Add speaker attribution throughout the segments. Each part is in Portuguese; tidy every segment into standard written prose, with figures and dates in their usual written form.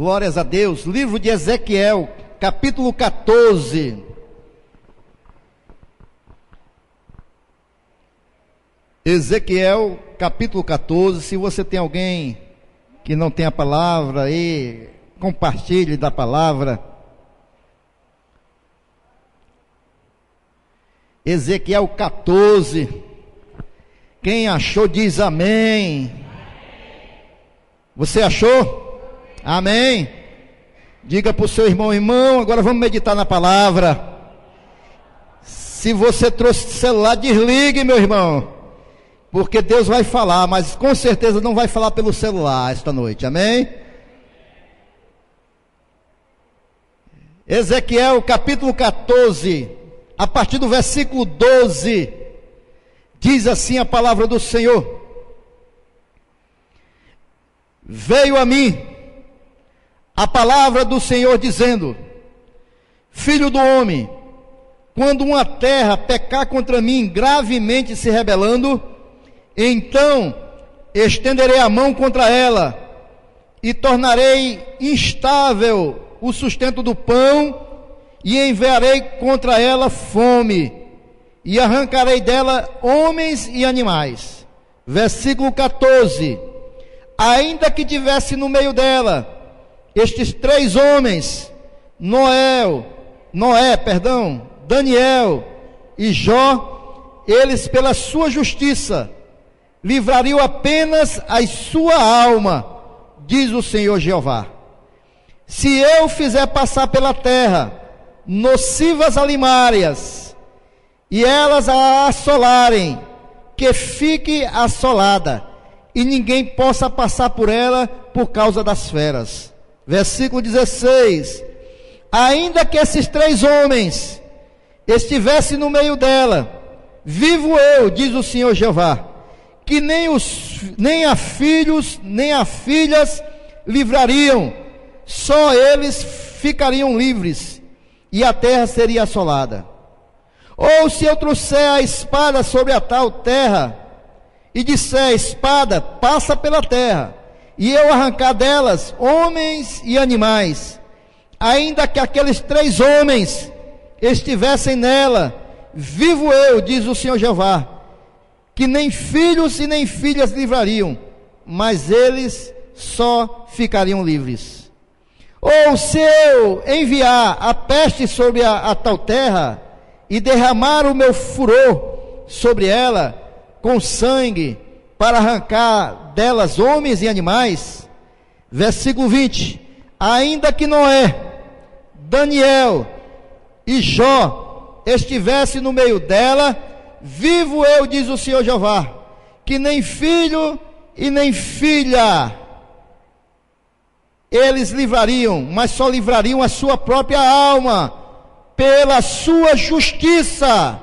Speaker 1: Glórias a Deus. Livro de Ezequiel, capítulo 14. Ezequiel, capítulo 14. Se você tem alguém que não tem a palavra aí, compartilhe da palavra. Ezequiel 14. Quem achou diz amém. Você achou? Amém. Diga para o seu irmão: irmão, agora vamos meditar na palavra. Se você trouxe celular, desligue, meu irmão, porque Deus vai falar, mas com certeza não vai falar pelo celular esta noite, amém? Ezequiel capítulo 14, a partir do versículo 12, diz assim a palavra do Senhor: veio a mim a palavra do Senhor dizendo: filho do homem, quando uma terra pecar contra mim, gravemente se rebelando, então estenderei a mão contra ela, e tornarei instável o sustento do pão, e enviarei contra ela fome, e arrancarei dela homens e animais. Versículo 14: ainda que tivesse no meio dela estes três homens, Daniel e Jó, eles pela sua justiça livrariam apenas a sua alma, diz o Senhor Jeová. Se eu fizer passar pela terra nocivas alimárias, e elas a assolarem, que fique assolada, e ninguém possa passar por ela por causa das feras. Versículo 16: ainda que esses três homens estivessem no meio dela, vivo eu, diz o Senhor Jeová, que nem a filhos, nem a filhas livrariam, só eles ficariam livres, e a terra seria assolada. Ou se eu trouxer a espada sobre a tal terra, e disser: espada, passa pela terra, e eu arrancar delas homens e animais, ainda que aqueles três homens estivessem nela, vivo eu, diz o Senhor Jeová, que nem filhos e nem filhas livrariam, mas eles só ficariam livres. Ou se eu enviar a peste sobre a tal terra, e derramar o meu furor sobre ela, com sangue, para arrancar delas homens e animais. Versículo 20: ainda que Noé, Daniel e Jó estivessem no meio dela, vivo eu, diz o Senhor Jeová, que nem filho e nem filha eles livrariam, mas só livrariam a sua própria alma, pela sua justiça.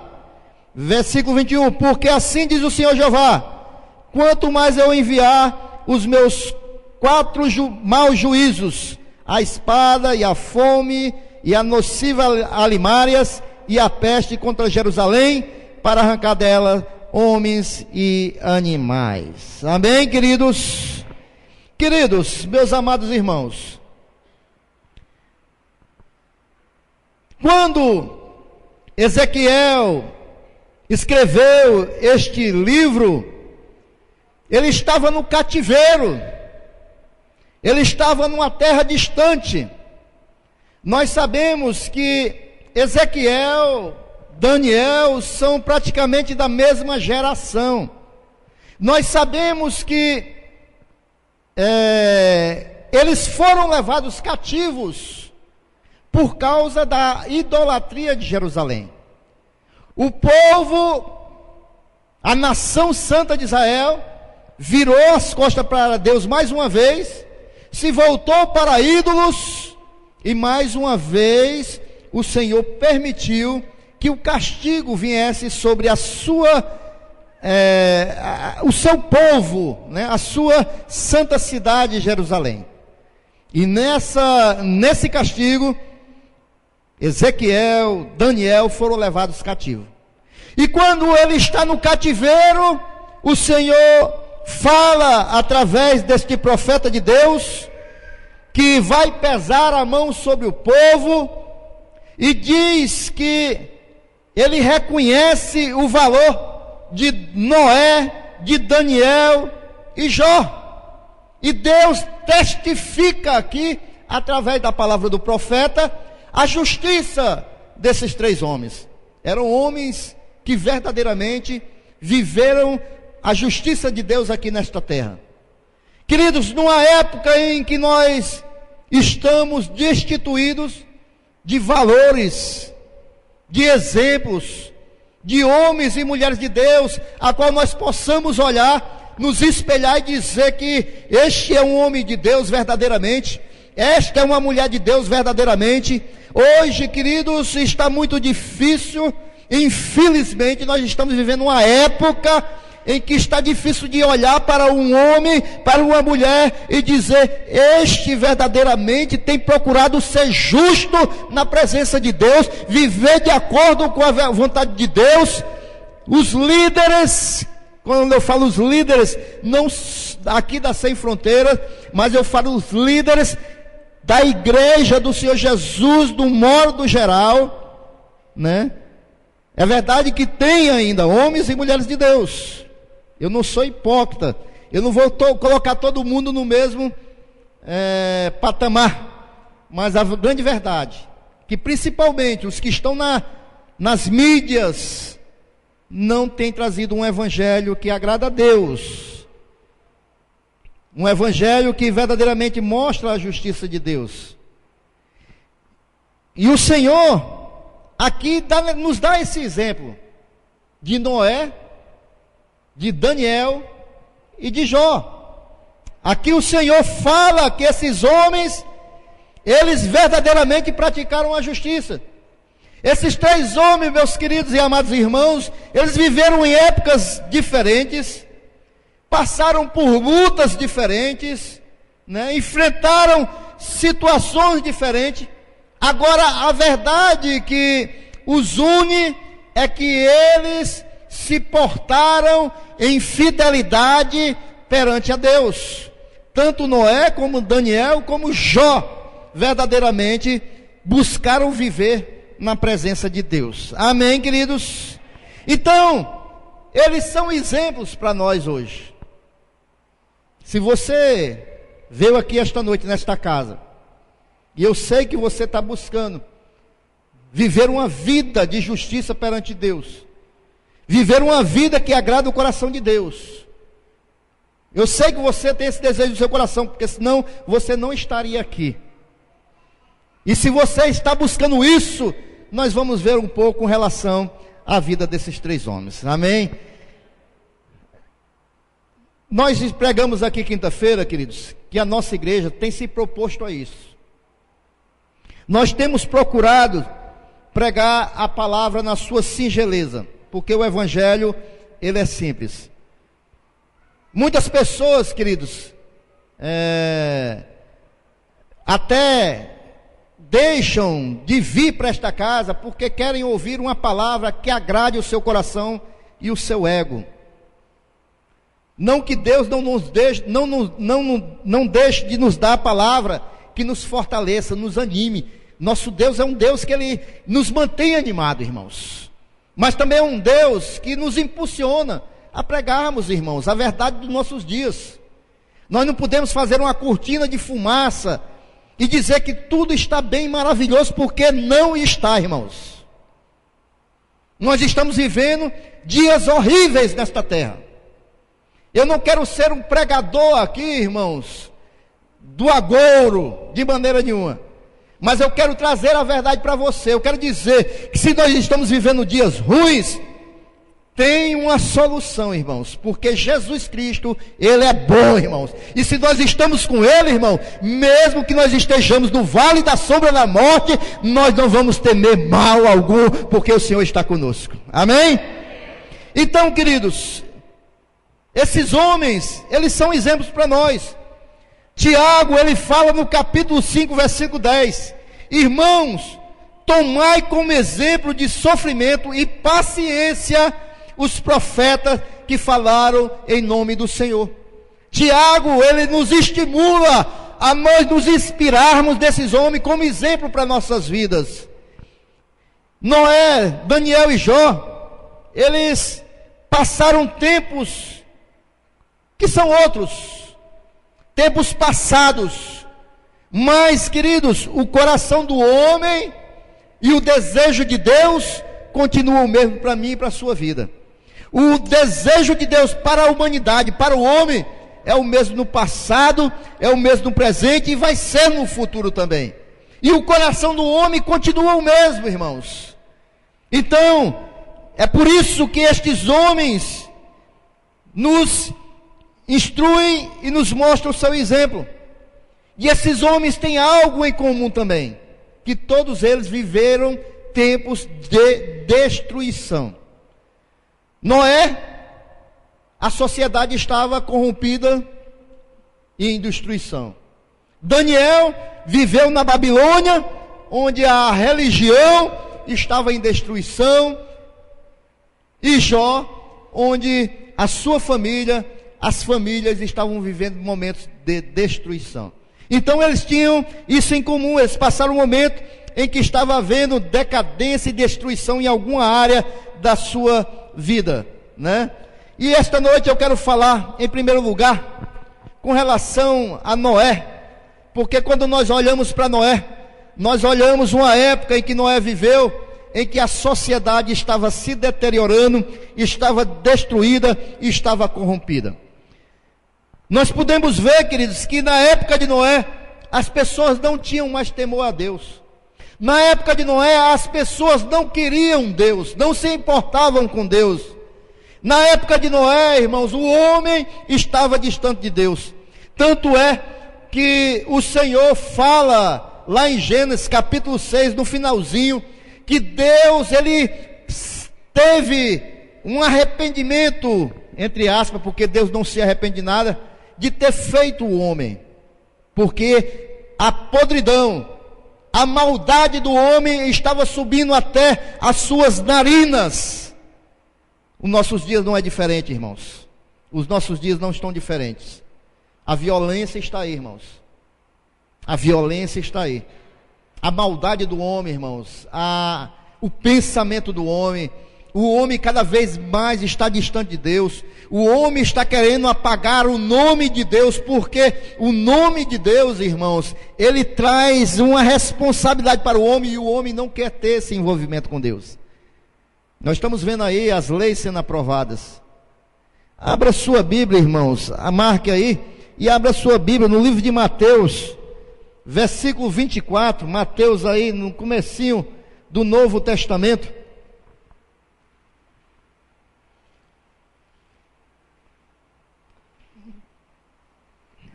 Speaker 1: Versículo 21: porque assim diz o Senhor Jeová, quanto mais eu enviar os meus maus juízos, a espada e a fome e a nociva alimárias e a peste contra Jerusalém, para arrancar dela homens e animais. Amém, queridos? Queridos, meus amados irmãos, quando Ezequiel escreveu este livro, ele estava no cativeiro, ele estava numa terra distante. Nós sabemos que Ezequiel, Daniel são praticamente da mesma geração. Nós sabemos que eles foram levados cativos por causa da idolatria de Jerusalém. O povo, a nação santa de Israel, virou as costas para Deus mais uma vez, se voltou para ídolos, e mais uma vez o Senhor permitiu que o castigo viesse sobre o seu povo, né, a sua santa cidade Jerusalém. E nesse castigo, Ezequiel, Daniel foram levados cativos. E quando ele está no cativeiro, o Senhor fala através deste profeta de Deus, que vai pesar a mão sobre o povo, e diz que ele reconhece o valor de Noé, de Daniel e Jó. E Deus testifica aqui, através da palavra do profeta, a justiça desses três homens. Eram homens que verdadeiramente viveram a justiça de Deus aqui nesta terra. Queridos, numa época em que nós estamos destituídos de valores, de exemplos, de homens e mulheres de Deus, a qual nós possamos olhar, nos espelhar e dizer que este é um homem de Deus verdadeiramente, esta é uma mulher de Deus verdadeiramente. Hoje, queridos, está muito difícil, infelizmente nós estamos vivendo uma época em que está difícil de olhar para um homem, para uma mulher e dizer, este verdadeiramente tem procurado ser justo na presença de Deus, viver de acordo com a vontade de Deus. Os líderes, quando eu falo os líderes, não aqui da Sem Fronteiras, mas eu falo os líderes da igreja do Senhor Jesus, do modo geral, né? É verdade que tem ainda homens e mulheres de Deus. Eu não sou hipócrita, eu não vou colocar todo mundo no mesmo patamar, mas a grande verdade, que principalmente os que estão nas mídias, não têm trazido um evangelho que agrada a Deus, um evangelho que verdadeiramente mostra a justiça de Deus. E o Senhor aqui nos dá esse exemplo de Noé, de Daniel e de Jó. Aqui o Senhor fala que esses homens, eles verdadeiramente praticaram a justiça. Esses três homens, meus queridos e amados irmãos, eles viveram em épocas diferentes, passaram por lutas diferentes, né? Enfrentaram situações diferentes. Agora, a verdade que os une é que eles se portaram em fidelidade perante a Deus. Tanto Noé, como Daniel, como Jó, verdadeiramente buscaram viver na presença de Deus. Amém, queridos? Então, eles são exemplos para nós hoje. Se você veio aqui esta noite nesta casa, e eu sei que você está buscando viver uma vida de justiça perante Deus, viver uma vida que agrada o coração de Deus. Eu sei que você tem esse desejo no seu coração, porque senão você não estaria aqui. E se você está buscando isso, nós vamos ver um pouco com relação à vida desses três homens. Amém? Nós pregamos aqui quinta-feira, queridos, que a nossa igreja tem se proposto a isso. Nós temos procurado pregar a palavra na sua singeleza, porque o evangelho, ele é simples. Muitas pessoas, queridos, até deixam de vir para esta casa porque querem ouvir uma palavra que agrade o seu coração e o seu ego. Não que Deus não deixe de nos dar a palavra que nos fortaleça, nos anime. Nosso Deus é um Deus que Ele nos mantém animados, irmãos. Mas também é um Deus que nos impulsiona a pregarmos, irmãos, a verdade dos nossos dias. Nós não podemos fazer uma cortina de fumaça e dizer que tudo está bem, maravilhoso, porque não está, irmãos. Nós estamos vivendo dias horríveis nesta terra. Eu não quero ser um pregador aqui, irmãos, do agouro, de maneira nenhuma. Mas eu quero trazer a verdade para você. Eu quero dizer que se nós estamos vivendo dias ruins, tem uma solução, irmãos, porque Jesus Cristo, Ele é bom, irmãos, e se nós estamos com Ele, irmão, mesmo que nós estejamos no vale da sombra da morte, nós não vamos temer mal algum, porque o Senhor está conosco. Amém? Então, queridos, esses homens, eles são exemplos para nós. Tiago, ele fala no capítulo 5, versículo 10, irmãos, tomai como exemplo de sofrimento e paciência os profetas que falaram em nome do Senhor. Tiago, ele nos estimula a nós nos inspirarmos desses homens como exemplo para nossas vidas. Noé, Daniel e Jó, eles passaram tempos que são outros, tempos passados, mas, queridos, o coração do homem e o desejo de Deus continuam o mesmo para mim e para a sua vida. O desejo de Deus para a humanidade, para o homem, é o mesmo no passado, é o mesmo no presente e vai ser no futuro também. E o coração do homem continua o mesmo, irmãos. Então, é por isso que estes homens nos instruem e nos mostram o seu exemplo. E esses homens têm algo em comum também, que todos eles viveram tempos de destruição. Noé, a sociedade estava corrompida e em destruição. Daniel viveu na Babilônia, onde a religião estava em destruição. E Jó, onde a sua família, as famílias estavam vivendo momentos de destruição. Então eles tinham isso em comum, eles passaram um momento em que estava havendo decadência e destruição em alguma área da sua vida, né? E esta noite eu quero falar, em primeiro lugar, com relação a Noé, porque quando nós olhamos para Noé, nós olhamos uma época em que Noé viveu, em que a sociedade estava se deteriorando, estava destruída e estava corrompida. Nós podemos ver, queridos, que na época de Noé, as pessoas não tinham mais temor a Deus. Na época de Noé, as pessoas não queriam Deus, não se importavam com Deus. Na época de Noé, irmãos, o homem estava distante de Deus. Tanto é que o Senhor fala lá em Gênesis capítulo 6, no finalzinho, que Deus, ele teve um arrependimento, entre aspas, porque Deus não se arrepende de nada, de ter feito o homem. Porque a podridão, a maldade do homem estava subindo até as suas narinas. Os nossos dias não é diferente, irmãos. Os nossos dias não estão diferentes. A violência está aí, irmãos. A violência está aí. A maldade do homem, irmãos. O pensamento do homem. O homem cada vez mais está distante de Deus. O homem está querendo apagar o nome de Deus, porque o nome de Deus, irmãos, ele traz uma responsabilidade para o homem, e o homem não quer ter esse envolvimento com Deus. Nós estamos vendo aí as leis sendo aprovadas. Abra sua Bíblia, irmãos, marque aí, e abra sua Bíblia no livro de Mateus, versículo 24, Mateus aí no comecinho do Novo Testamento.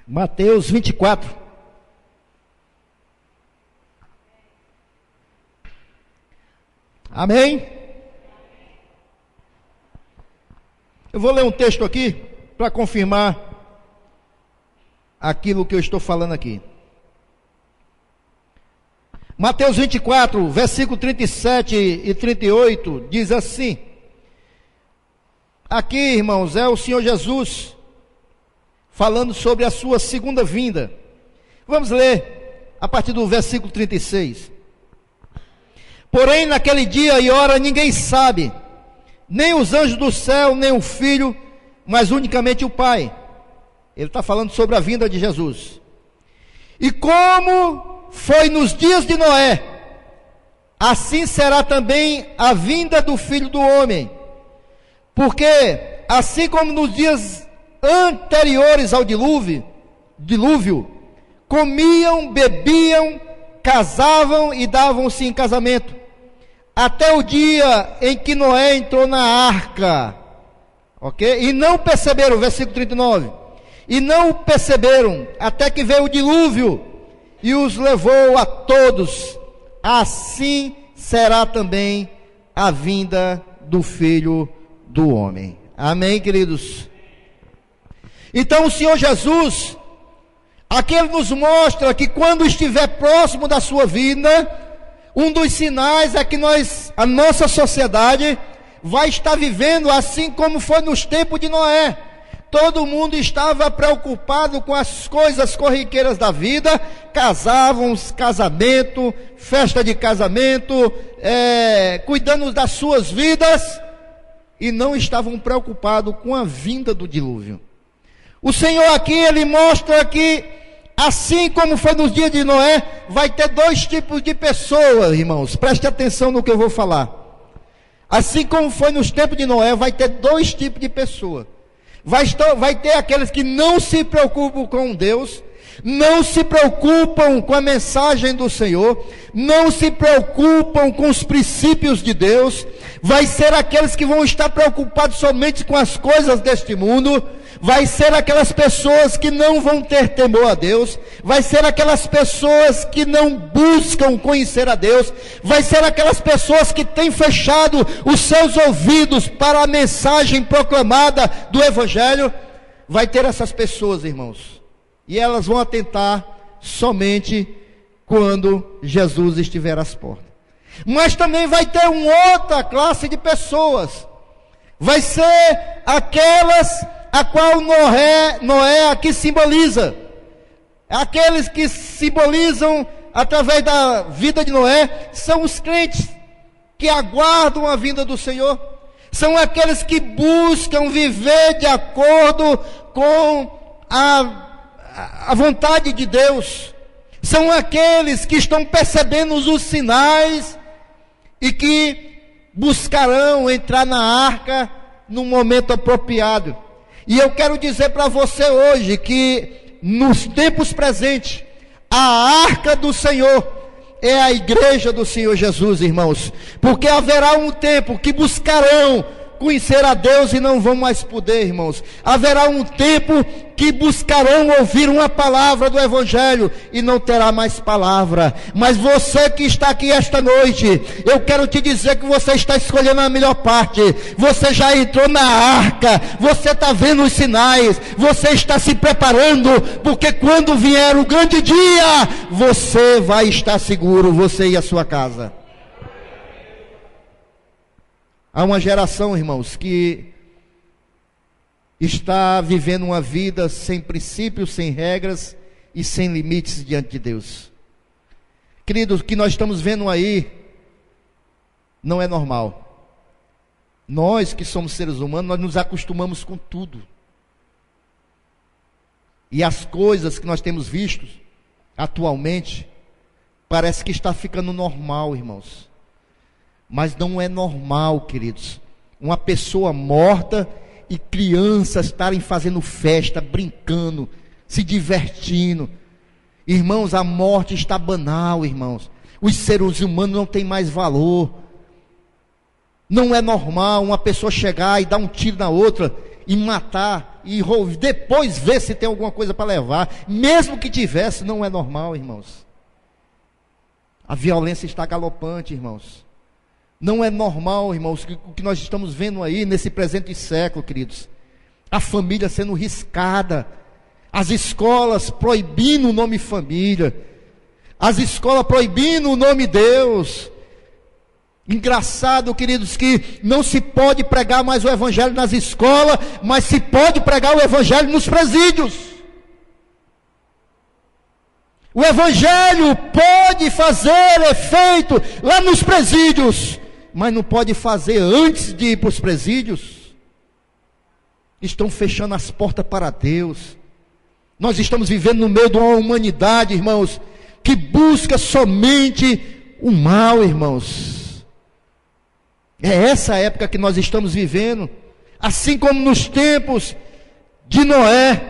Speaker 1: Mateus 24. Amém? Eu vou ler um texto aqui para confirmar aquilo que eu estou falando aqui. Mateus 24, versículo 37 e 38, diz assim. Aqui, irmãos, é o Senhor Jesus falando sobre a sua segunda vinda. Vamos ler a partir do versículo 36. Porém, naquele dia e hora ninguém sabe, nem os anjos do céu, nem o Filho, mas unicamente o Pai. Ele está falando sobre a vinda de Jesus. E como foi nos dias de Noé, assim será também a vinda do Filho do Homem. Porque, assim como nos dias anteriores ao dilúvio, comiam, bebiam, casavam e davam-se em casamento, até o dia em que Noé entrou na arca, ok? E não perceberam, versículo 39, e não perceberam, até que veio o dilúvio, e os levou a todos. Assim será também a vinda do Filho do Homem. Amém, queridos? Então o Senhor Jesus, aqui Ele nos mostra que quando estiver próximo da sua vinda, um dos sinais é que a nossa sociedade vai estar vivendo assim como foi nos tempos de Noé, todo mundo estava preocupado com as coisas corriqueiras da vida, casavam, casamento, festa de casamento, cuidando das suas vidas, e não estavam preocupados com a vinda do dilúvio. O Senhor aqui, Ele mostra que, assim como foi nos dias de Noé, vai ter dois tipos de pessoas, irmãos, preste atenção no que eu vou falar. Assim como foi nos tempos de Noé, vai ter dois tipos de pessoas. Vai ter aqueles que não se preocupam com Deus, não se preocupam com a mensagem do Senhor, não se preocupam com os princípios de Deus. Vai ser aqueles que vão estar preocupados somente com as coisas deste mundo. Vai ser aquelas pessoas que não vão ter temor a Deus, vai ser aquelas pessoas que não buscam conhecer a Deus, vai ser aquelas pessoas que têm fechado os seus ouvidos para a mensagem proclamada do Evangelho. Vai ter essas pessoas, irmãos, e elas vão atentar somente quando Jesus estiver às portas. Mas também vai ter uma outra classe de pessoas, vai ser aquelas a qual Noé aqui simboliza. Aqueles que simbolizam através da vida de Noé são os crentes que aguardam a vinda do Senhor, são aqueles que buscam viver de acordo com a vontade de Deus, são aqueles que estão percebendo os sinais e que buscarão entrar na arca no momento apropriado. E eu quero dizer para você hoje que nos tempos presentes, a arca do Senhor é a igreja do Senhor Jesus, irmãos, porque haverá um tempo que buscarão conhecer a Deus e não vão mais poder, irmãos. Haverá um tempo que buscarão ouvir uma palavra do Evangelho e não terá mais palavra. Mas você que está aqui esta noite, eu quero te dizer que você está escolhendo a melhor parte. Você já entrou na arca, você está vendo os sinais, você está se preparando, porque quando vier o grande dia, você vai estar seguro, você e a sua casa. Há uma geração, irmãos, que está vivendo uma vida sem princípios, sem regras e sem limites diante de Deus. Queridos, o que nós estamos vendo aí não é normal. Nós que somos seres humanos, nós nos acostumamos com tudo. E as coisas que nós temos visto atualmente, parece que está ficando normal, irmãos. Mas não é normal, queridos, uma pessoa morta e crianças estarem fazendo festa, brincando, se divertindo. Irmãos, a morte está banal, irmãos. Os seres humanos não têm mais valor. Não é normal uma pessoa chegar e dar um tiro na outra e matar e depois ver se tem alguma coisa para levar. Mesmo que tivesse, não é normal, irmãos. A violência está galopante, irmãos. Não é normal, irmãos, o que nós estamos vendo aí nesse presente século, queridos. A família sendo riscada, as escolas proibindo o nome família, as escolas proibindo o nome Deus. Engraçado, queridos, que não se pode pregar mais o Evangelho nas escolas, mas se pode pregar o Evangelho nos presídios. O Evangelho pode fazer efeito lá nos presídios, mas não pode fazer antes de ir para os presídios. Estão fechando as portas para Deus. Nós estamos vivendo no meio de uma humanidade, irmãos, que busca somente o mal, irmãos. É essa época que nós estamos vivendo, assim como nos tempos de Noé.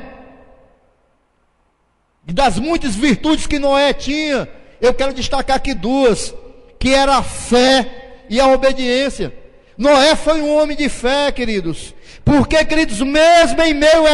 Speaker 1: E das muitas virtudes que Noé tinha, eu quero destacar aqui duas, que era a fé e a obediência. Noé foi um homem de fé, queridos, porque, queridos, mesmo em meio a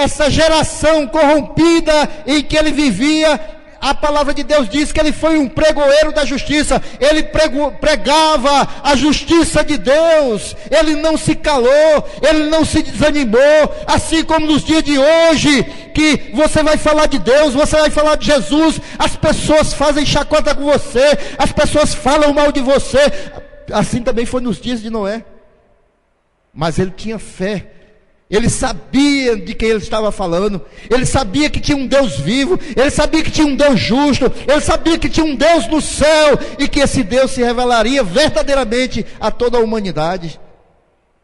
Speaker 1: essa geração corrompida em que ele vivia, a palavra de Deus diz que ele foi um pregoeiro da justiça. Ele pregava a justiça de Deus. Ele não se calou, ele não se desanimou. Assim como nos dias de hoje, que você vai falar de Deus, você vai falar de Jesus, as pessoas fazem chacota com você, as pessoas falam mal de você. Assim também foi nos dias de Noé. Mas ele tinha fé, Ele sabia de quem ele estava falando, ele sabia que tinha um Deus vivo, ele sabia que tinha um Deus justo, ele sabia que tinha um Deus no céu, e que esse Deus se revelaria verdadeiramente a toda a humanidade.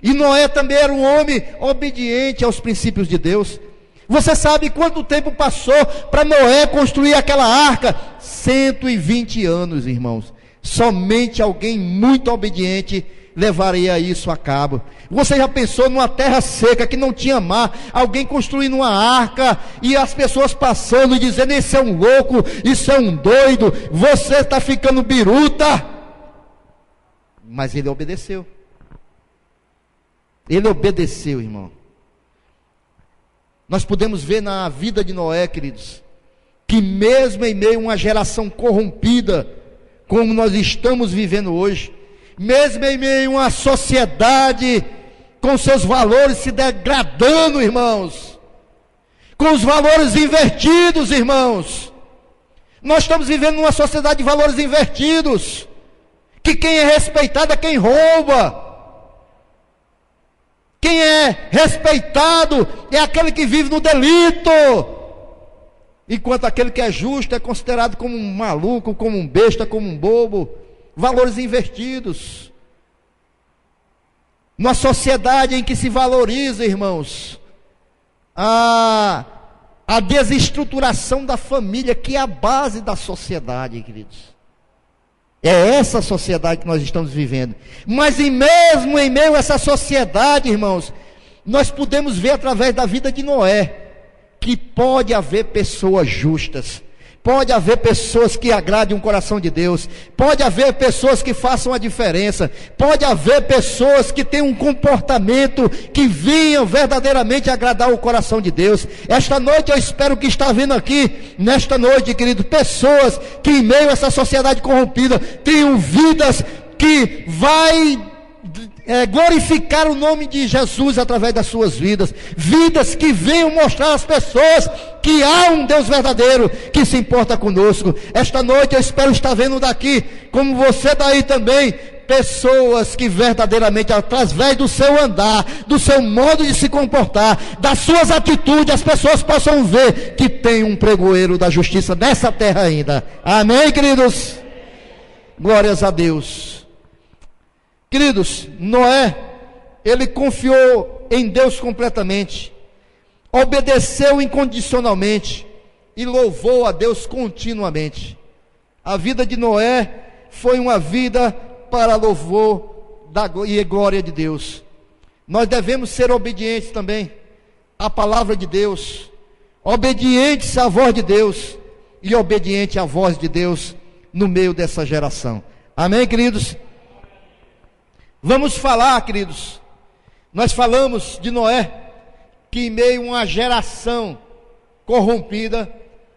Speaker 1: E Noé também era um homem obediente aos princípios de Deus. Você sabe quanto tempo passou para Noé construir aquela arca? 120 anos, irmãos. Somente alguém muito obediente levaria isso a cabo. Você já pensou numa terra seca que não tinha mar, alguém construindo uma arca e as pessoas passando e dizendo: esse é um louco, isso é um doido, você está ficando biruta? Mas ele obedeceu. Ele obedeceu, irmão. Nós podemos ver na vida de Noé, queridos, que mesmo em meio a uma geração corrompida, como nós estamos vivendo hoje, mesmo em meio a uma sociedade com seus valores se degradando, irmãos, com os valores invertidos, irmãos, nós estamos vivendo numa sociedade de valores invertidos, que quem é respeitado é quem rouba, quem é respeitado é aquele que vive no delito, enquanto aquele que é justo é considerado como um maluco, como um besta, como um bobo. Valores invertidos. Numa sociedade em que se valoriza, irmãos, a desestruturação da família, que é a base da sociedade, queridos. É essa sociedade que nós estamos vivendo. Mas mesmo em meio a essa sociedade, irmãos, nós podemos ver através da vida de Noé, que pode haver pessoas justas, pode haver pessoas que agradem o coração de Deus, pode haver pessoas que façam a diferença, pode haver pessoas que tenham um comportamento que venham verdadeiramente agradar o coração de Deus. Esta noite eu espero que está vindo aqui, nesta noite, querido, pessoas que em meio a essa sociedade corrompida, tenham vidas que vai glorificar o nome de Jesus através das suas vidas, vidas que venham mostrar às pessoas que há um Deus verdadeiro que se importa conosco. Esta noite eu espero estar vendo daqui, como você daí também, pessoas que verdadeiramente, através do seu andar, do seu modo de se comportar, das suas atitudes, as pessoas possam ver que tem um pregoeiro da justiça nessa terra ainda. Amém, queridos? Glórias a Deus. Queridos, Noé, ele confiou em Deus completamente, obedeceu incondicionalmente e louvou a Deus continuamente. A vida de Noé foi uma vida para louvor e glória de Deus. Nós devemos ser obedientes também à palavra de Deus, obedientes à voz de Deus e obedientes à voz de Deus no meio dessa geração. Amém, queridos? Vamos falar, queridos, nós falamos de Noé, que em meio a uma geração corrompida,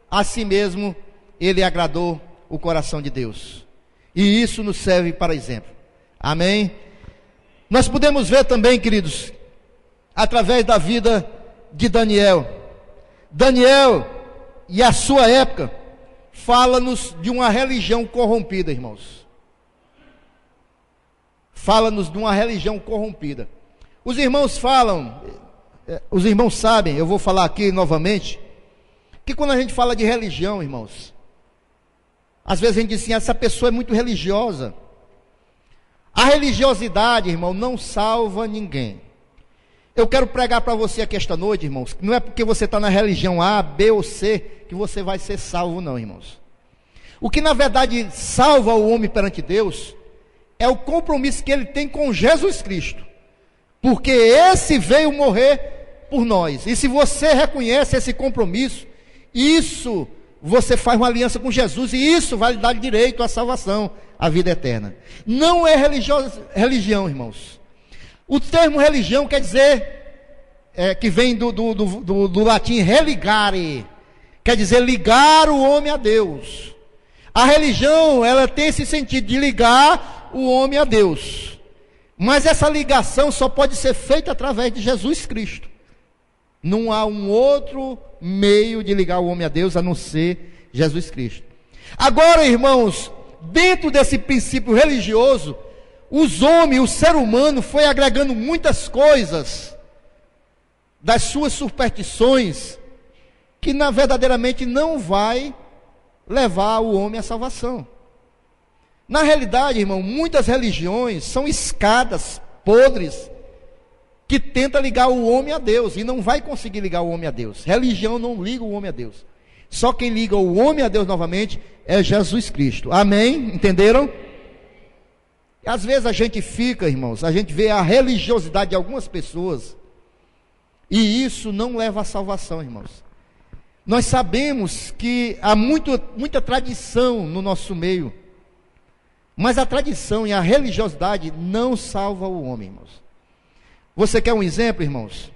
Speaker 1: a si mesmo ele agradou o coração de Deus, e isso nos serve para exemplo. Amém? Nós podemos ver também, queridos, através da vida de Daniel e a sua época, fala-nos de uma religião corrompida, irmãos. Fala-nos de uma religião corrompida. Os irmãos sabem, eu vou falar aqui novamente, que quando a gente fala de religião, irmãos, às vezes a gente diz assim: essa pessoa é muito religiosa. A religiosidade, irmão, não salva ninguém. Eu quero pregar para você aqui esta noite, irmãos, que não é porque você está na religião A, B ou C, que você vai ser salvo, não, irmãos. O que na verdade salva o homem perante Deus é o compromisso que ele tem com Jesus Cristo, porque esse veio morrer por nós. E se você reconhece esse compromisso, isso, você faz uma aliança com Jesus, e isso vai lhe dar direito à salvação, à vida eterna. Não é religião, irmãos. O termo religião quer dizer, que vem do latim religare, quer dizer ligar o homem a Deus. A religião, ela tem esse sentido de ligar o homem a Deus, mas essa ligação só pode ser feita através de Jesus Cristo. Não há um outro meio de ligar o homem a Deus a não ser Jesus Cristo. Agora, irmãos, dentro desse princípio religioso, os homens, o ser humano foi agregando muitas coisas das suas superstições, que verdadeiramente não vai levar o homem à salvação. Na realidade, irmão, muitas religiões são escadas podres que tentam ligar o homem a Deus e não vai conseguir ligar o homem a Deus. Religião não liga o homem a Deus. Só quem liga o homem a Deus novamente é Jesus Cristo. Amém? Entenderam? Às vezes a gente fica, irmãos, a gente vê a religiosidade de algumas pessoas e isso não leva à salvação, irmãos. Nós sabemos que há muita tradição no nosso meio, mas a tradição e a religiosidade não salva o homem, irmãos. Você quer um exemplo, irmãos?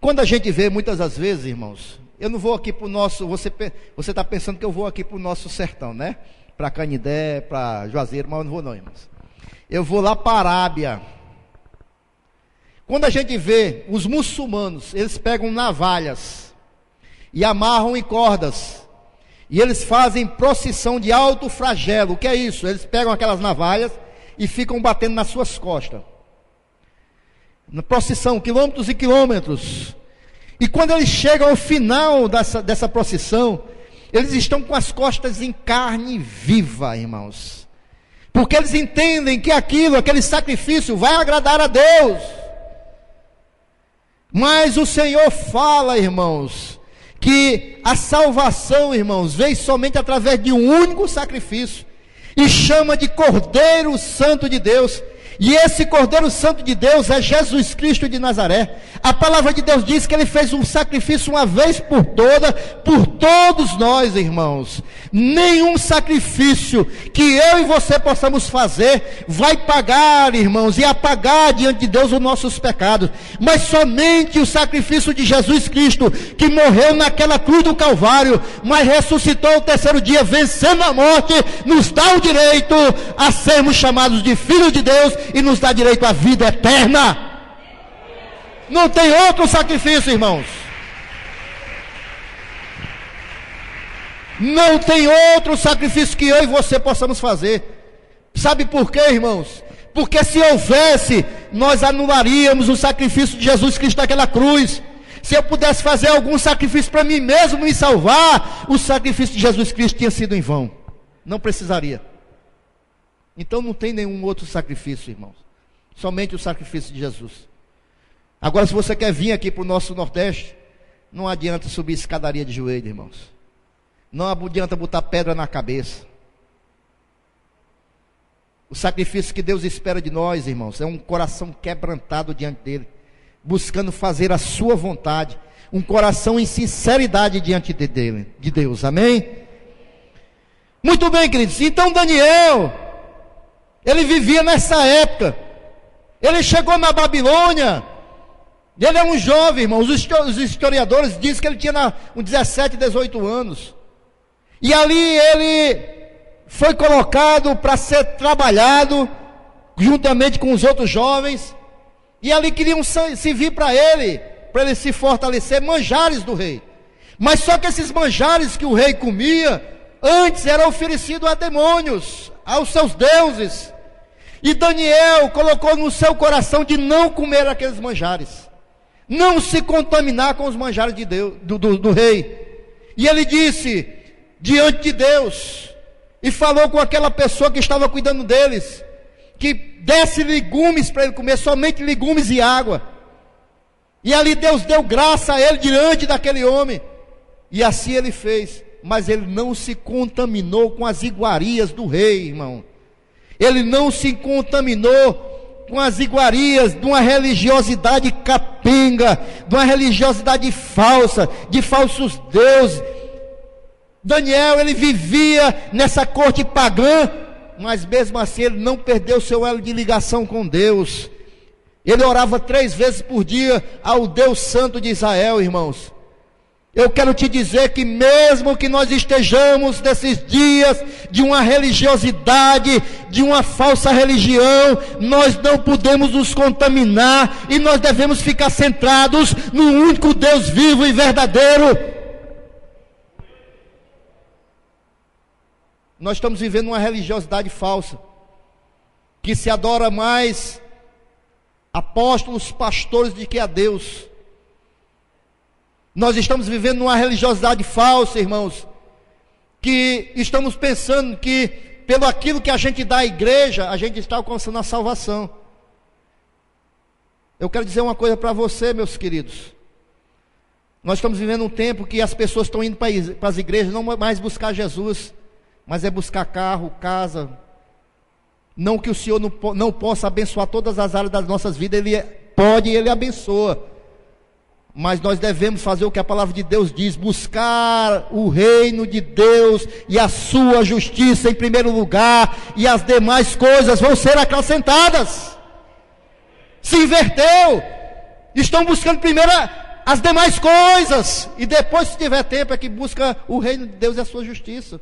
Speaker 1: Quando a gente vê muitas das vezes, irmãos, eu não vou aqui para o nosso, você está pensando que eu vou aqui para o nosso sertão, né? Para Canindé, para Juazeiro, mas eu não vou não, irmãos. Eu vou lá para a Arábia. Quando a gente vê os muçulmanos, eles pegam navalhas e amarram em cordas, e eles fazem procissão de alto flagelo. O que é isso? Eles pegam aquelas navalhas e ficam batendo nas suas costas. Na procissão, quilômetros e quilômetros. E quando eles chegam ao final dessa procissão, eles estão com as costas em carne viva, irmãos. Porque eles entendem que aquele sacrifício vai agradar a Deus. Mas o Senhor fala, irmãos, que a salvação, irmãos, veio somente através de um único sacrifício. E chama de Cordeiro Santo de Deus. E esse Cordeiro Santo de Deus é Jesus Cristo de Nazaré. A palavra de Deus diz que Ele fez um sacrifício uma vez por toda, por todos nós, irmãos. Nenhum sacrifício que eu e você possamos fazer vai pagar, irmãos, e apagar diante de Deus os nossos pecados. Mas somente o sacrifício de Jesus Cristo, que morreu naquela cruz do Calvário, mas ressuscitou ao terceiro dia, vencendo a morte, nos dá o direito a sermos chamados de filhos de Deus e nos dá direito à vida eterna. Não tem outro sacrifício, irmãos. Não tem outro sacrifício que eu e você possamos fazer. Sabe por quê, irmãos? Porque se houvesse, nós anularíamos o sacrifício de Jesus Cristo naquela cruz. Se eu pudesse fazer algum sacrifício para mim mesmo me salvar, o sacrifício de Jesus Cristo tinha sido em vão. Não precisaria. Então não tem nenhum outro sacrifício, irmãos. Somente o sacrifício de Jesus. Agora, se você quer vir aqui para o nosso Nordeste, não adianta subir escadaria de joelho, irmãos. Não adianta botar pedra na cabeça. O sacrifício que Deus espera de nós, irmãos, é um coração quebrantado diante dEle, buscando fazer a sua vontade, um coração em sinceridade diante de Deus, amém? Muito bem, queridos, então Daniel, ele vivia nessa época, ele chegou na Babilônia, ele é um jovem, irmãos, os historiadores dizem que ele tinha uns 17, 18 anos, e ali ele foi colocado para ser trabalhado, juntamente com os outros jovens, e ali queriam servir para ele se fortalecer, manjares do rei, mas só que esses manjares que o rei comia, antes era oferecido a demônios, aos seus deuses, e Daniel colocou no seu coração de não comer aqueles manjares, não se contaminar com os manjares de Deus, do rei, e ele disse, diante de Deus, e falou com aquela pessoa que estava cuidando deles, que desse legumes para ele comer, somente legumes e água, e ali Deus deu graça a ele diante daquele homem, e assim ele fez, mas ele não se contaminou com as iguarias do rei, irmão, ele não se contaminou com as iguarias de uma religiosidade capenga, de uma religiosidade falsa, de falsos deuses. Daniel, ele vivia nessa corte pagã, mas mesmo assim ele não perdeu seu elo de ligação com Deus. Ele orava 3 vezes por dia ao Deus Santo de Israel, irmãos. Eu quero te dizer que mesmo que nós estejamos nesses dias de uma religiosidade, de uma falsa religião, nós não podemos nos contaminar e nós devemos ficar centrados no único Deus vivo e verdadeiro. Nós estamos vivendo uma religiosidade falsa, que se adora mais apóstolos, pastores de que a Deus. Nós estamos vivendo numa religiosidade falsa, irmãos, que estamos pensando que pelo aquilo que a gente dá à igreja, a gente está alcançando a salvação. Eu quero dizer uma coisa para você, meus queridos. Nós estamos vivendo um tempo que as pessoas estão indo para as igrejas não mais buscar Jesus, mas é buscar carro, casa. Não que o Senhor não possa abençoar todas as áreas das nossas vidas, Ele pode e Ele abençoa. Mas nós devemos fazer o que a palavra de Deus diz: buscar o reino de Deus e a sua justiça em primeiro lugar, e as demais coisas vão ser acrescentadas. Se inverteu, estão buscando primeiro as demais coisas, e depois, se tiver tempo, é que busca o reino de Deus e a sua justiça.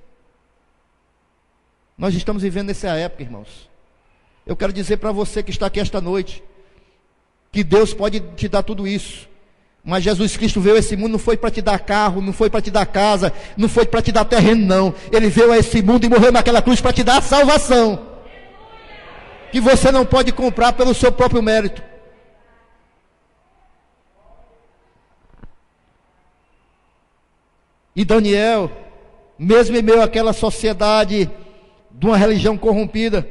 Speaker 1: Nós estamos vivendo nessa época, irmãos. Eu quero dizer para você que está aqui esta noite, que Deus pode te dar tudo isso, mas Jesus Cristo veio a esse mundo, não foi para te dar carro, não foi para te dar casa, não foi para te dar terreno, não. Ele veio a esse mundo e morreu naquela cruz para te dar a salvação, que você não pode comprar pelo seu próprio mérito. E Daniel, mesmo em meio àquela sociedade de uma religião corrompida,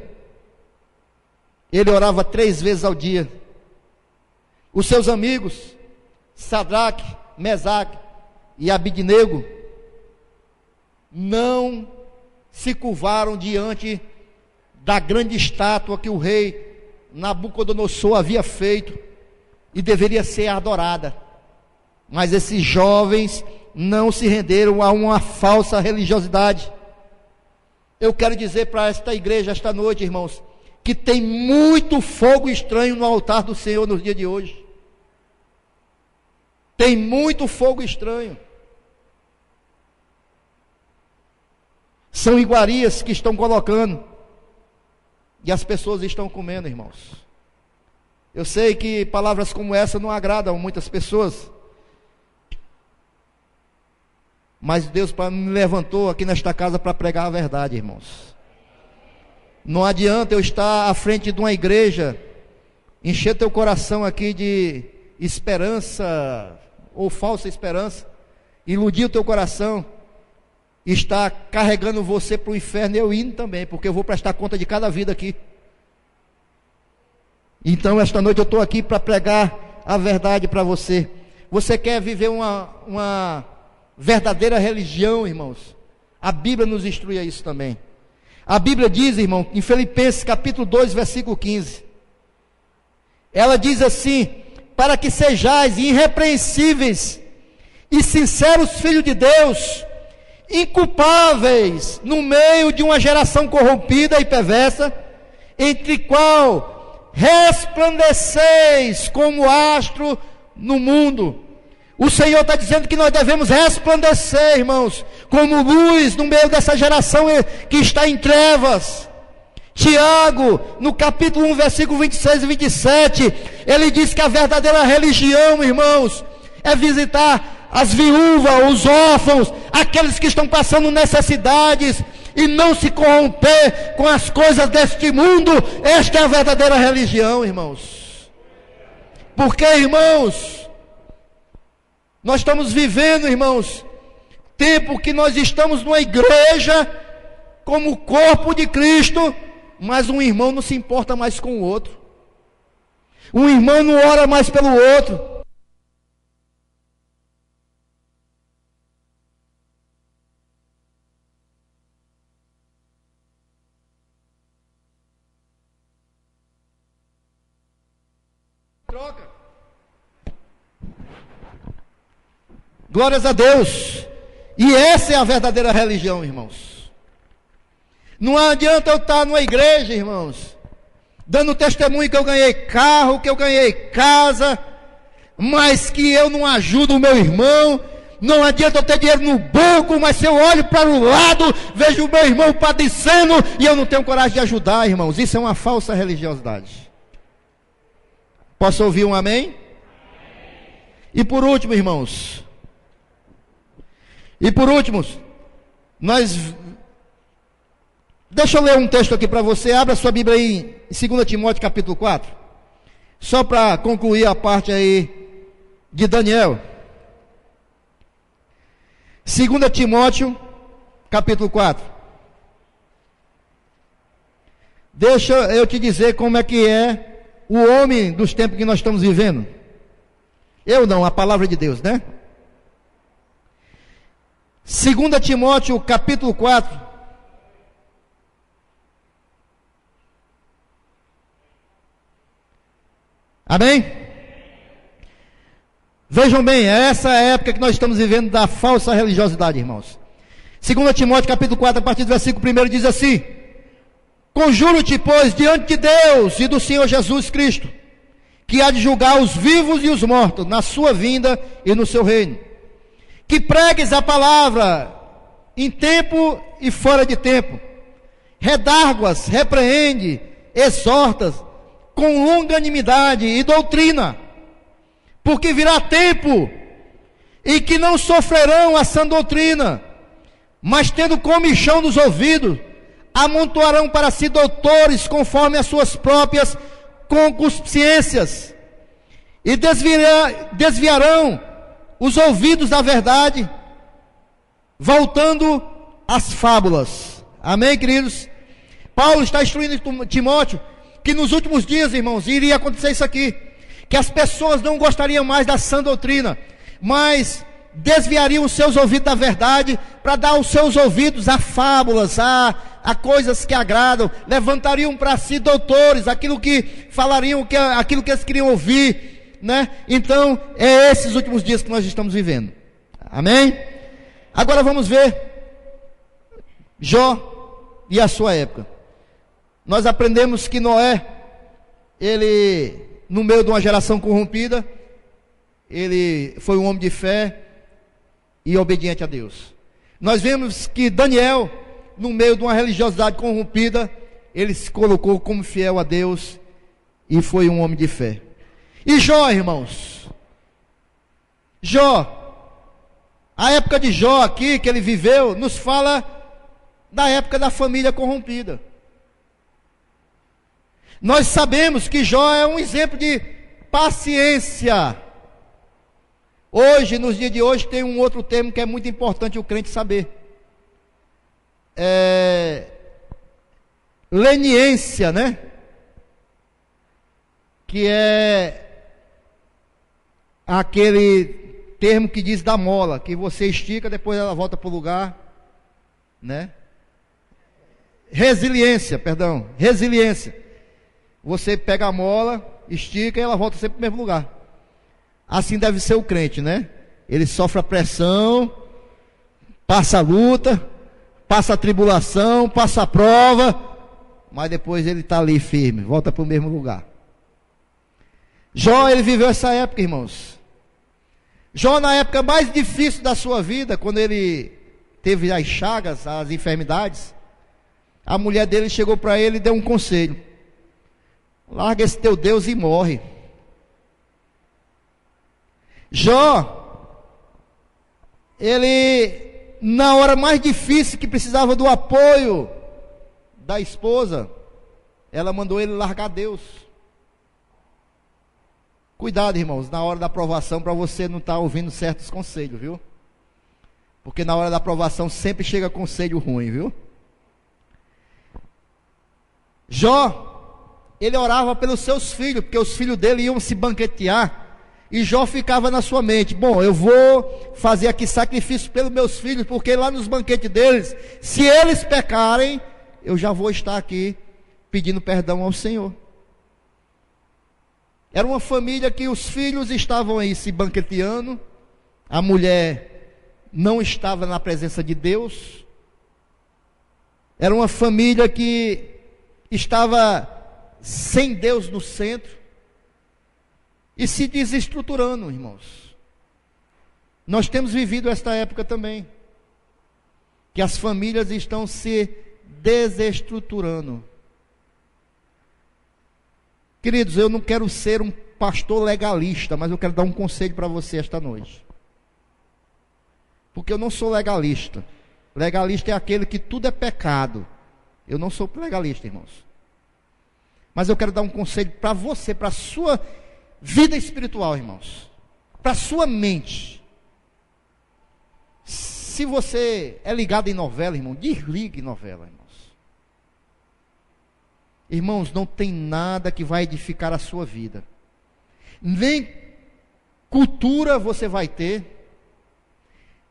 Speaker 1: ele orava 3 vezes ao dia. Os seus amigos, Sadraque, Mesaque e Abidnego, não se curvaram diante da grande estátua que o rei Nabucodonosor havia feito e deveria ser adorada. Mas esses jovens não se renderam a uma falsa religiosidade. Eu quero dizer para esta igreja esta noite, irmãos, que tem muito fogo estranho no altar do Senhor nos dias de hoje. Tem muito fogo estranho. São iguarias que estão colocando, e as pessoas estão comendo, irmãos. Eu sei que palavras como essa não agradam a muitas pessoas, mas Deus me levantou aqui nesta casa para pregar a verdade, irmãos. Não adianta eu estar à frente de uma igreja, encher teu coração aqui de esperança ou falsa esperança, iludir o teu coração, e estar carregando você para o inferno, e eu indo também, porque eu vou prestar conta de cada vida aqui. Então esta noite eu estou aqui para pregar a verdade para você. Você quer viver uma verdadeira religião, irmãos? A Bíblia nos instrui a isso também. A Bíblia diz, irmão, em Filipenses capítulo 2, versículo 15, ela diz assim: para que sejais irrepreensíveis e sinceros filhos de Deus, inculpáveis no meio de uma geração corrompida e perversa, entre qual resplandeceis como astro no mundo. O Senhor está dizendo que nós devemos resplandecer, irmãos, como luz no meio dessa geração que está em trevas. Tiago, no capítulo 1, versículo 26 e 27, ele diz que a verdadeira religião, irmãos, é visitar as viúvas, os órfãos, aqueles que estão passando necessidades, e não se corromper com as coisas deste mundo. Esta é a verdadeira religião, irmãos. Porque, irmãos, nós estamos vivendo, irmãos, tempo que nós estamos numa igreja como o corpo de Cristo, mas um irmão não se importa mais com o outro. Um irmão não ora mais pelo outro. Troca. Glórias a Deus. E essa é a verdadeira religião, irmãos. Não adianta eu estar numa igreja, irmãos, dando testemunho que eu ganhei carro, que eu ganhei casa, mas que eu não ajudo o meu irmão. Não adianta eu ter dinheiro no banco, mas se eu olho para o lado, vejo o meu irmão padecendo e eu não tenho coragem de ajudar, irmãos. Isso é uma falsa religiosidade. Posso ouvir um amém? E por último, irmãos, deixa eu ler um texto aqui para você. Abra sua Bíblia aí em 2 Timóteo capítulo 4. Só para concluir a parte aí de Daniel. 2 Timóteo, capítulo 4. Deixa eu te dizer como é que é o homem dos tempos que nós estamos vivendo. Eu não, a palavra de Deus, né? 2 Timóteo, capítulo 4. Amém? Vejam bem, essa é a época que nós estamos vivendo da falsa religiosidade, irmãos. 2 Timóteo capítulo 4, a partir do versículo 1 diz assim: conjuro-te, pois, diante de Deus e do Senhor Jesus Cristo, que há de julgar os vivos e os mortos na sua vinda e no seu reino, que pregues a palavra em tempo e fora de tempo, redarguas, repreende, exortas, com longanimidade e doutrina, porque virá tempo em que não sofrerão a sã doutrina, mas tendo comichão nos ouvidos, amontoarão para si doutores conforme as suas próprias concupiscências, e desviarão os ouvidos da verdade, voltando às fábulas. Amém, queridos? Paulo está instruindo Timóteo que nos últimos dias, irmãos, iria acontecer isso aqui, que as pessoas não gostariam mais da sã doutrina, mas desviariam os seus ouvidos da verdade, para dar os seus ouvidos a fábulas, a coisas que agradam, levantariam para si doutores, aquilo que falariam, aquilo que eles queriam ouvir, né? Então, é esses últimos dias que nós estamos vivendo. Amém? Agora vamos ver Jó e a sua época. Nós aprendemos que Noé, ele, no meio de uma geração corrompida, ele foi um homem de fé e obediente a Deus. Nós vemos que Daniel, no meio de uma religiosidade corrompida, ele se colocou como fiel a Deus e foi um homem de fé. E Jó, irmãos, Jó, a época de Jó aqui, que ele viveu, nos fala da época da família corrompida. Nós sabemos que Jó é um exemplo de paciência. Hoje, nos dias de hoje, tem um outro termo que é muito importante o crente saber. Leniência, né? Que é aquele termo que diz da mola, que você estica, depois ela volta para o lugar, né? Resiliência. Você pega a mola, estica e ela volta sempre para o mesmo lugar. Assim deve ser o crente, né? Ele sofre a pressão, passa a luta, passa a tribulação, passa a prova, mas depois ele está ali firme, volta para o mesmo lugar. Jó, ele viveu essa época, irmãos. Jó, na época mais difícil da sua vida, quando ele teve as chagas, as enfermidades, a mulher dele chegou para ele e deu um conselho: larga esse teu Deus e morre. Jó, ele, na hora mais difícil, que precisava do apoio da esposa, ela mandou ele largar Deus. Cuidado, irmãos, na hora da aprovação, para você não estar ouvindo certos conselhos, viu? Porque na hora da aprovação sempre chega conselho ruim, viu? Jó, ele orava pelos seus filhos, porque os filhos dele iam se banquetear, e Jó ficava na sua mente: bom, eu vou fazer aqui sacrifício pelos meus filhos, porque lá nos banquetes deles, se eles pecarem, eu já vou estar aqui pedindo perdão ao Senhor. Era uma família que os filhos estavam aí se banqueteando, a mulher não estava na presença de Deus. Era uma família que estava sem Deus no centro e se desestruturando, irmãos. Nós temos vivido esta época também, que as famílias estão se desestruturando. Queridos, eu não quero ser um pastor legalista, mas eu quero dar um conselho para você esta noite. Porque eu não sou legalista. Legalista é aquele que tudo é pecado. Eu não sou legalista, irmãos. Mas eu quero dar um conselho para você, para a sua vida espiritual, irmãos, para a sua mente. Se você é ligado em novela, irmão, desligue novela, irmãos. Irmãos, não tem nada que vai edificar a sua vida. Nem cultura você vai ter,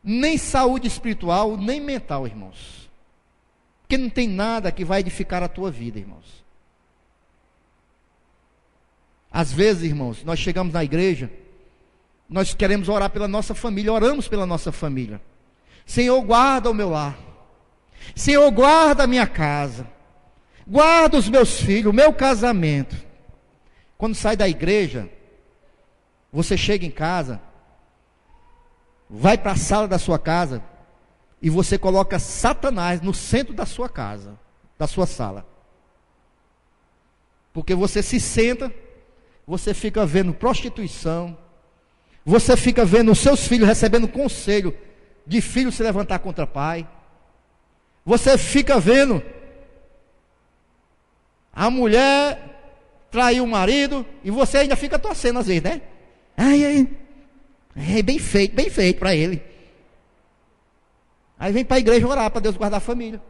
Speaker 1: nem saúde espiritual, nem mental, irmãos. Porque não tem nada que vai edificar a tua vida, irmãos. Às vezes, irmãos, nós chegamos na igreja, nós queremos orar pela nossa família, oramos pela nossa família. Senhor, guarda o meu lar. Senhor, guarda a minha casa. Guarda os meus filhos, o meu casamento. Quando sai da igreja, você chega em casa, vai para a sala da sua casa, e você coloca Satanás no centro da sua casa, da sua sala. Porque você se senta, você fica vendo prostituição, você fica vendo os seus filhos recebendo conselho de filho se levantar contra pai, você fica vendo a mulher trair o marido, e você ainda fica torcendo às vezes, né? Bem feito para ele. Aí vem para a igreja orar para Deus guardar a família.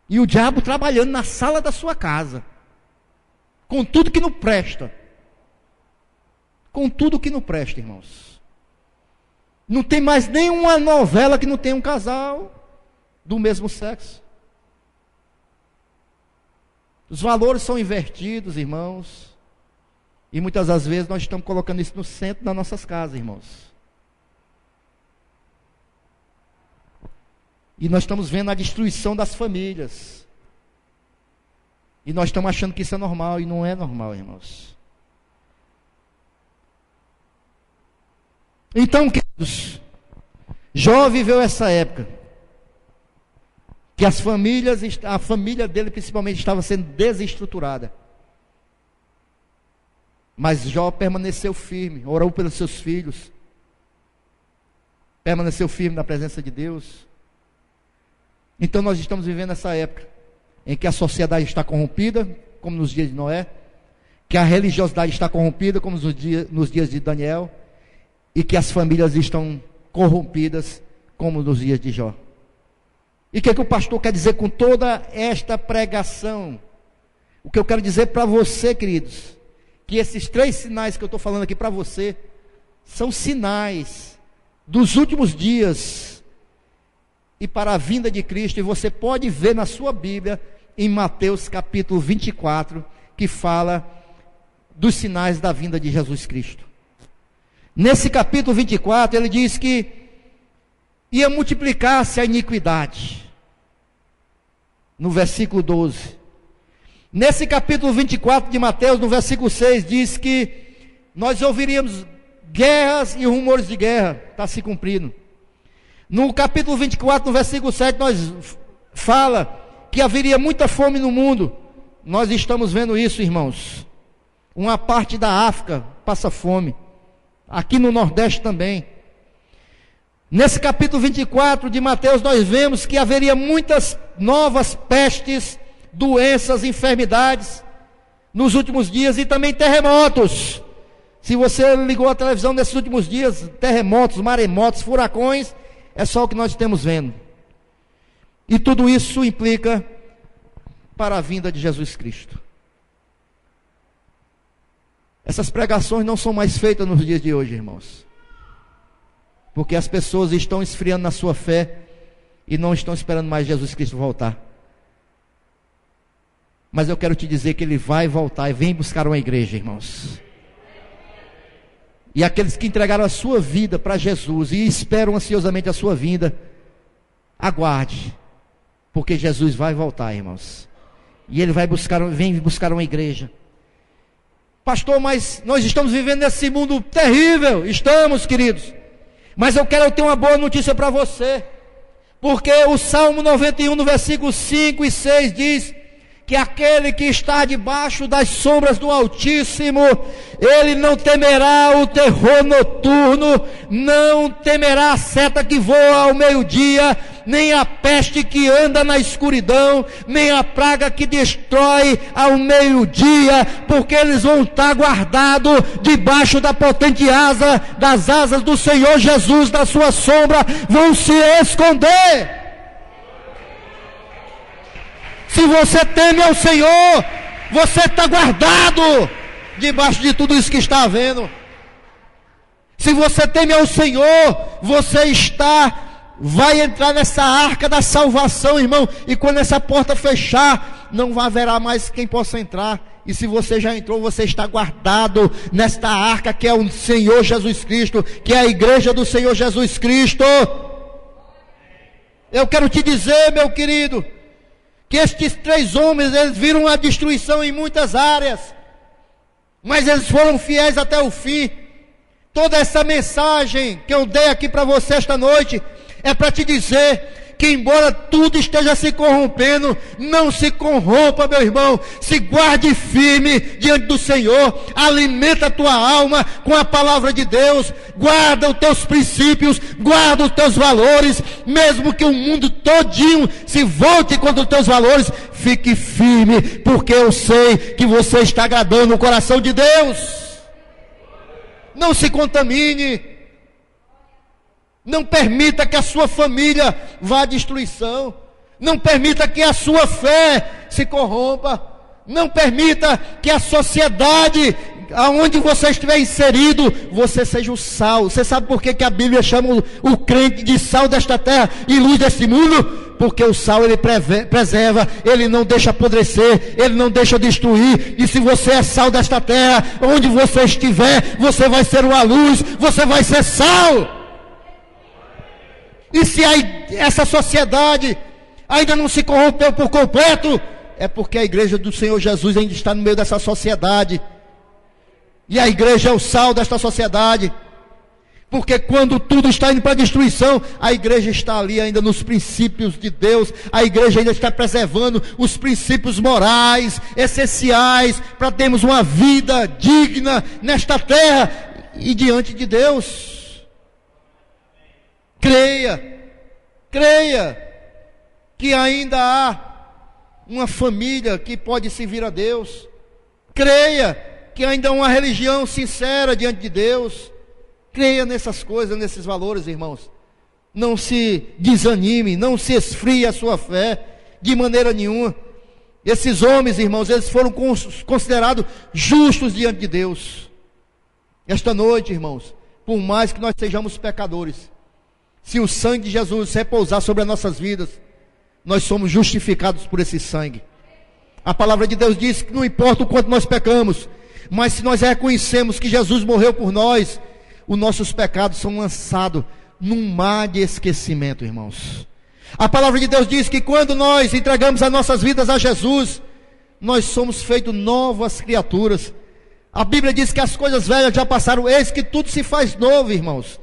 Speaker 1: E o diabo trabalhando na sala da sua casa, com tudo que não presta. Com tudo que não presta, irmãos. Não tem mais nenhuma novela que não tenha um casal do mesmo sexo. Os valores são invertidos, irmãos. E muitas das vezes nós estamos colocando isso no centro das nossas casas, irmãos. E nós estamos vendo a destruição das famílias. E nós estamos achando que isso é normal, e não é normal, irmãos. Então, queridos, Jó viveu essa época, que as famílias, a família dele principalmente estava sendo desestruturada. Mas Jó permaneceu firme, orou pelos seus filhos, permaneceu firme na presença de Deus. Então nós estamos vivendo essa época, em que a sociedade está corrompida, como nos dias de Noé, que a religiosidade está corrompida, como nos dias de Daniel, e que as famílias estão corrompidas, como nos dias de Jó. E o que o pastor quer dizer com toda esta pregação? O que eu quero dizer para você, queridos, que esses 3 sinais que eu estou falando aqui para você, são sinais dos últimos dias, e para a vinda de Cristo, e você pode ver na sua Bíblia, em Mateus capítulo 24, que fala dos sinais da vinda de Jesus Cristo. Nesse capítulo 24, ele diz que ia multiplicar-se a iniquidade, no versículo 12. Nesse capítulo 24 de Mateus, no versículo 6, diz que nós ouviríamos guerras e rumores de guerra, está se cumprindo. No capítulo 24, no versículo 7, nós fala que haveria muita fome no mundo. Nós estamos vendo isso, irmãos. Uma parte da África passa fome, aqui no Nordeste também. Nesse capítulo 24 de Mateus, nós vemos que haveria muitas novas pestes, doenças, enfermidades nos últimos dias, e também terremotos. Se você ligou a televisão nesses últimos dias, terremotos, maremotos, furacões, é só o que nós estamos vendo. E tudo isso implica para a vinda de Jesus Cristo. Essas pregações não são mais feitas nos dias de hoje, irmãos, porque as pessoas estão esfriando na sua fé e não estão esperando mais Jesus Cristo voltar. Mas eu quero te dizer que Ele vai voltar e vem buscar uma igreja, irmãos. E aqueles que entregaram a sua vida para Jesus e esperam ansiosamente a sua vinda, aguarde, porque Jesus vai voltar, irmãos. E Ele vem buscar uma igreja. Pastor, mas nós estamos vivendo nesse mundo terrível. Estamos, queridos. Mas eu quero ter uma boa notícia para você, porque o Salmo 91, no versículo 5 e 6 diz que aquele que está debaixo das sombras do Altíssimo, ele não temerá o terror noturno, não temerá a seta que voa ao meio-dia, nem a peste que anda na escuridão, nem a praga que destrói ao meio-dia, porque eles vão estar guardados debaixo da potente asa, das asas do Senhor Jesus, da sua sombra, vão se esconder. Se você teme ao Senhor, você está guardado debaixo de tudo isso que está havendo. Se você teme ao Senhor, você vai entrar nessa arca da salvação, irmão. E quando essa porta fechar, não haverá mais quem possa entrar. E se você já entrou, você está guardado nesta arca que é o Senhor Jesus Cristo, que é a igreja do Senhor Jesus Cristo. Eu quero te dizer, meu querido, que estes 3 homens, eles viram a destruição em muitas áreas, mas eles foram fiéis até o fim. Toda essa mensagem que eu dei aqui para você esta noite, é para te dizer que embora tudo esteja se corrompendo, não se corrompa, meu irmão. Se guarde firme diante do Senhor, alimenta a tua alma com a palavra de Deus, guarda os teus princípios, guarda os teus valores, mesmo que o mundo todinho se volte contra os teus valores, fique firme, porque eu sei que você está agradando o coração de Deus. Não se contamine. Não permita que a sua família vá à destruição. Não permita que a sua fé se corrompa. Não permita que a sociedade aonde você estiver inserido, você seja o sal. Você sabe por que a Bíblia chama o crente de sal desta terra e luz deste mundo? Porque o sal ele preserva, ele não deixa apodrecer, ele não deixa destruir. E se você é sal desta terra, onde você estiver, você vai ser uma luz, você vai ser sal. E se essa sociedade ainda não se corrompeu por completo, é porque a igreja do Senhor Jesus ainda está no meio dessa sociedade. E a igreja é o sal desta sociedade. Porque quando tudo está indo para a destruição, a igreja está ali ainda nos princípios de Deus. A igreja ainda está preservando os princípios morais, essenciais, para termos uma vida digna nesta terra e diante de Deus. Creia que ainda há uma família que pode servir a Deus. Creia que ainda há uma religião sincera diante de Deus. Creia nessas coisas, nesses valores, irmãos. Não se desanime, não se esfrie a sua fé, de maneira nenhuma. Esses homens, irmãos, eles foram considerados justos diante de Deus. Esta noite, irmãos, por mais que nós sejamos pecadores, se o sangue de Jesus repousar sobre as nossas vidas, nós somos justificados por esse sangue. A palavra de Deus diz que não importa o quanto nós pecamos, mas se nós reconhecemos que Jesus morreu por nós, os nossos pecados são lançados num mar de esquecimento, irmãos. A palavra de Deus diz que quando nós entregamos as nossas vidas a Jesus, nós somos feitos novas criaturas. A Bíblia diz que as coisas velhas já passaram, eis que tudo se faz novo, irmãos.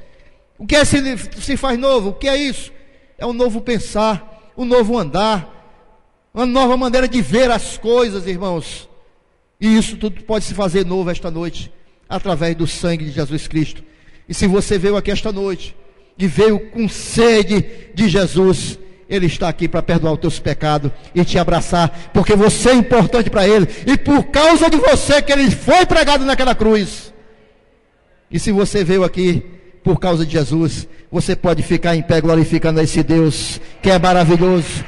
Speaker 1: O que é se faz novo? O que é isso? É um novo pensar, um novo andar, uma nova maneira de ver as coisas, irmãos. E isso tudo pode se fazer novo esta noite, através do sangue de Jesus Cristo. E se você veio aqui esta noite, e veio com sede de Jesus, Ele está aqui para perdoar os teus pecados e te abraçar, porque você é importante para Ele, e por causa de você que Ele foi pregado naquela cruz. E se você veio aqui por causa de Jesus, você pode ficar em pé glorificando a esse Deus que é maravilhoso.